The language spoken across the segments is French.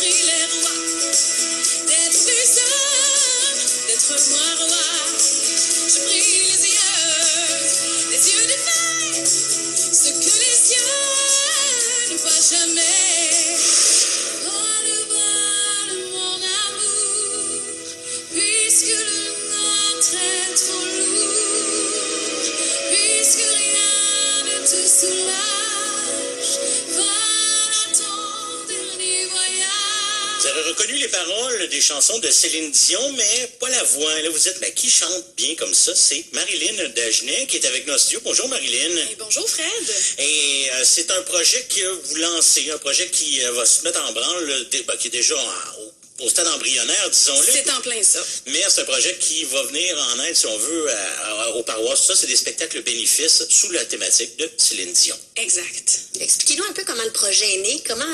prie les rois d'être plus hommes, d'être moins roi. Je prie les yeux de faille, ce que les cieux ne voient jamais. Vois-le, mon amour, puisque le nôtre est trop lourd, puisque rien ne te soulage, va à ton dernier voyage. Vous avez reconnu les paroles des chansons de Céline Dion, mais pas la voix. Là, vous dites, mais qui chante bien comme ça? C'est Marilyn Dagenet qui est avec nos studios. Bonjour Marilyn. Et bonjour Fred. Et c'est un projet que vous lancez, un projet qui va se mettre en branle, qui est déjà au stade embryonnaire, disons-le. C'est en plein ça. Mais c'est un projet qui va venir en aide, si on veut, aux paroisses. Ça, c'est des spectacles bénéfices sous la thématique de Céline Dion. Exact. Expliquez-nous un peu comment le projet est né. Comment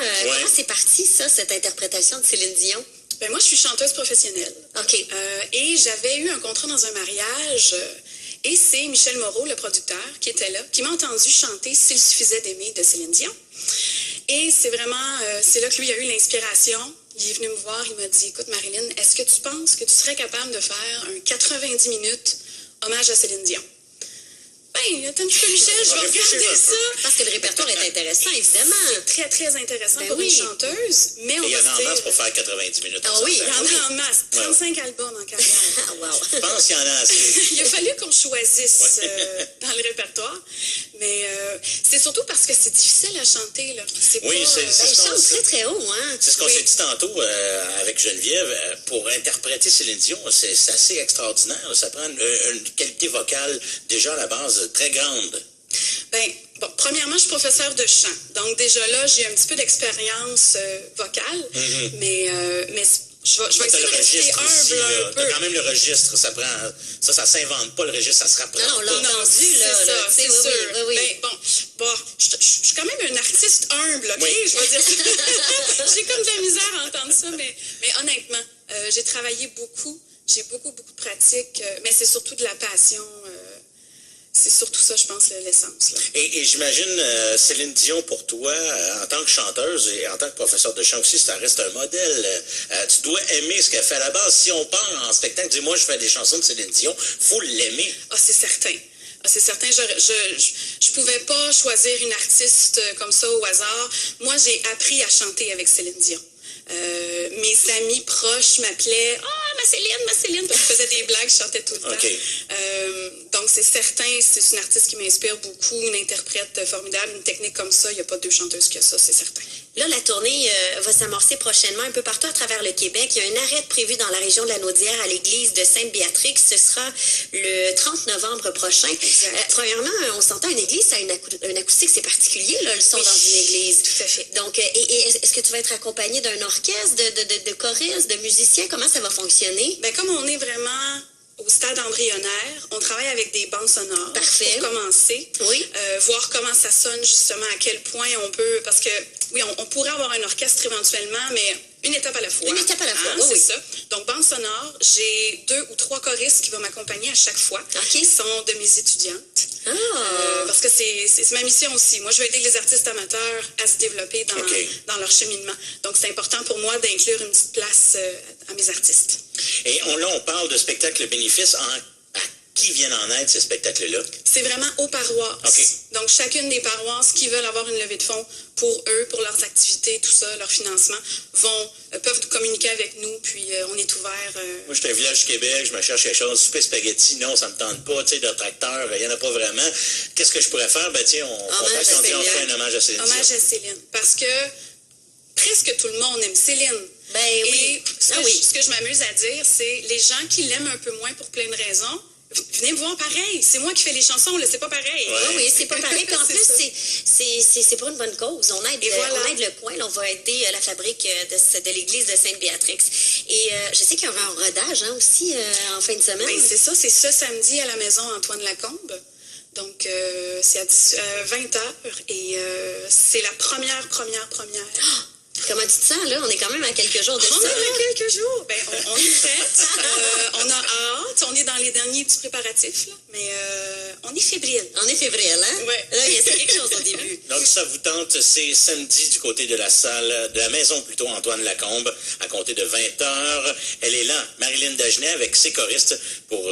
c'est parti, ça, cette interprétation de Céline Dion? Ben moi, je suis chanteuse professionnelle. OK. Et j'avais eu un contrat dans un mariage. Et c'est Michel Moreau, le producteur, qui était là, qui m'a entendu chanter S'il suffisait d'aimer de Céline Dion. Et c'est vraiment, c'est là que lui a eu l'inspiration. Il est venu me voir, il m'a dit, écoute Marilyn, est-ce que tu penses que tu serais capable de faire un 90 minutes hommage à Céline Dion? Ben, attends un petit peu Michel, je vais regarder ça. Parce que le répertoire est intéressant, évidemment. C'est très, très intéressant Ben pour oui. une chanteuse, mais on Et il y va en a se en dire... masse pour faire 90 minutes. Ah oui, Il y en a en masse. 35 albums en carrière. Ah, wow. Je pense qu'il y en a assez. Il a fallu qu'on choisisse dans le répertoire. Mais c'est surtout parce que c'est difficile à chanter. Là. C'est Oui, pas, c'est Ben, ce il qu'on chante sait. très, très haut, hein? C'est ce qu'on Oui. s'est dit tantôt avec Geneviève. Pour interpréter Céline Dion, c'est assez extraordinaire. Ça prend une qualité vocale déjà à la base très grande. Ben, bon, premièrement, je suis professeure de chant. Donc, déjà là, j'ai un petit peu d'expérience vocale. Mais je vais T'as essayer le de rester registre aussi, humble là. un T'as peu. quand même le registre. Ça s'invente pas le registre, ça se rapproche. Non, on l'a pas. entendu, C'est là. ça, là, tu sais, c'est oui, sûr. oui, oui. Ben, bon, je suis quand même une artiste humble, OK? Oui. Je veux dire, j'ai comme de la misère à entendre ça, mais honnêtement, j'ai travaillé beaucoup, j'ai beaucoup de pratique, mais c'est surtout de la passion. C'est surtout ça, je pense, l'essence. Là. Et j'imagine, Céline Dion, pour toi, en tant que chanteuse et en tant que professeur de chant aussi, ça reste un modèle. Tu dois aimer ce qu'elle fait à la base. Si on part en spectacle, dis moi, je fais des chansons de Céline Dion, faut l'aimer. Ah, c'est certain. Ah, c'est certain. Je pouvais pas choisir une artiste comme ça au hasard. Moi, j'ai appris à chanter avec Céline Dion. Mes amis proches m'appelaient « Ah, ma Céline! » Parce que je faisais des blagues, je chantais tout le temps. Okay. Donc, c'est certain, c'est une artiste qui m'inspire beaucoup, une interprète formidable, une technique comme ça. Il n'y a pas deux chanteuses que ça, c'est certain. Là, la tournée va s'amorcer prochainement un peu partout à travers le Québec. Il y a une arrête prévue dans la région de la Naudière à l'église de Sainte-Béatrix. Ce sera le 30 novembre prochain. Premièrement, on s'entend une église, ça a une acoustique, c'est particulier, là, le son dans une église. Tout à fait. Donc, est-ce que tu vas être accompagné d'un orchestre, de choristes, de musiciens? Comment ça va fonctionner? Ben, comme on est vraiment au stade embryonnaire, on travaille avec des bandes sonores. Parfait. Pour commencer. Oui. Voir comment ça sonne, justement, à quel point on peut... Parce que, oui, on pourrait avoir un orchestre éventuellement, mais une étape à la fois. Une étape à la fois, C'est oui. ça. Donc, bande sonore, j'ai 2 ou 3 choristes qui vont m'accompagner à chaque fois. OK. Qui sont de mes étudiantes. Ah! Parce que c'est ma mission aussi. Moi, je veux aider les artistes amateurs à se développer dans leur cheminement. Donc, c'est important pour moi d'inclure une petite place à mes artistes. Et là, on parle de spectacles bénéfices. À qui viennent en aide ces spectacles-là? C'est vraiment aux paroisses. OK. Donc, chacune des paroisses qui veulent avoir une levée de fonds pour eux, pour leurs activités, tout ça, leur financement, peuvent communiquer avec nous, puis on est ouvert. Moi, je suis un village du Québec, je me cherche quelque chose, souper spaghetti, non, ça me tente pas, tu sais, de tracteur, il n'y en a pas vraiment. Qu'est-ce que je pourrais faire? Ben, tiens, on contacte, on dit, on fait un hommage à Céline Dion. Hommage à Céline. Parce que presque tout le monde aime Céline. Ben oui. Et ce que je m'amuse à dire, c'est les gens qui l'aiment un peu moins pour plein de raisons, venez me voir pareil. C'est moi qui fais les chansons, là, c'est pas pareil. Oui, oui, c'est pas pareil. Puis en plus, c'est pour une bonne cause. On aide le coin. Là, on va aider la fabrique de l'église de Sainte-Béatrix. Et je sais qu'il y aura un rodage aussi en fin de semaine. Ben, c'est ça, c'est ce samedi à la maison Antoine Lacombe. Donc, c'est à 20h et c'est la première. Comment tu te sens, là? On est quand même à quelques jours de ça. On est à quelques jours. Ben, on est prête. On a hâte. On est dans les derniers petits préparatifs, là. Mais on est fébrile. On est fébrile, hein? Oui. Là, il y a quelque chose au début. Donc, ça vous tente, c'est samedi du côté de la salle, de la maison plutôt, Antoine Lacombe, à compter de 20h. Elle est là, Marilyn Dagenet, avec ses choristes pour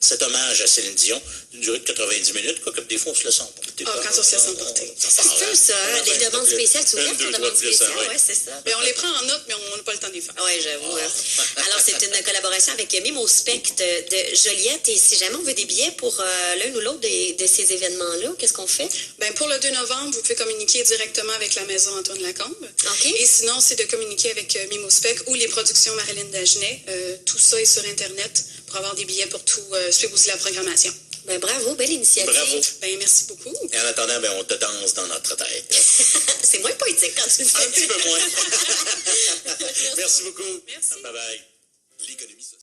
cet hommage à Céline Dion, d'une durée de 90 minutes, quoi, comme des fois on se le sent porter. Quand on se laisse emporter. C'est ça, les demandes spéciales. Tu ouvres tes demandes spéciales, oui, c'est ça. Ben, on les prend en note, mais on n'a pas le temps de les faire. Oui, j'avoue. Alors, c'est une collaboration avec Mimo Spect de Joliette. Et si jamais on veut des billets pour l'un ou l'autre de ces événements-là, qu'est-ce qu'on fait? Ben, pour le 2 novembre, vous pouvez communiquer directement avec la maison Antoine Lacombe. OK. Et sinon, c'est de communiquer avec Mimo Spec ou les productions Marilyn Dagenet. Tout ça est sur Internet pour avoir des billets pour tout, suivre aussi la programmation. Ben, bravo, belle initiative. Bravo. Ben, merci beaucoup. Et en attendant, ben, on te danse dans notre tête. C'est moins poétique quand tu le fais. Un petit peu moins. Merci beaucoup. Merci. Bye bye. L'économie sociale.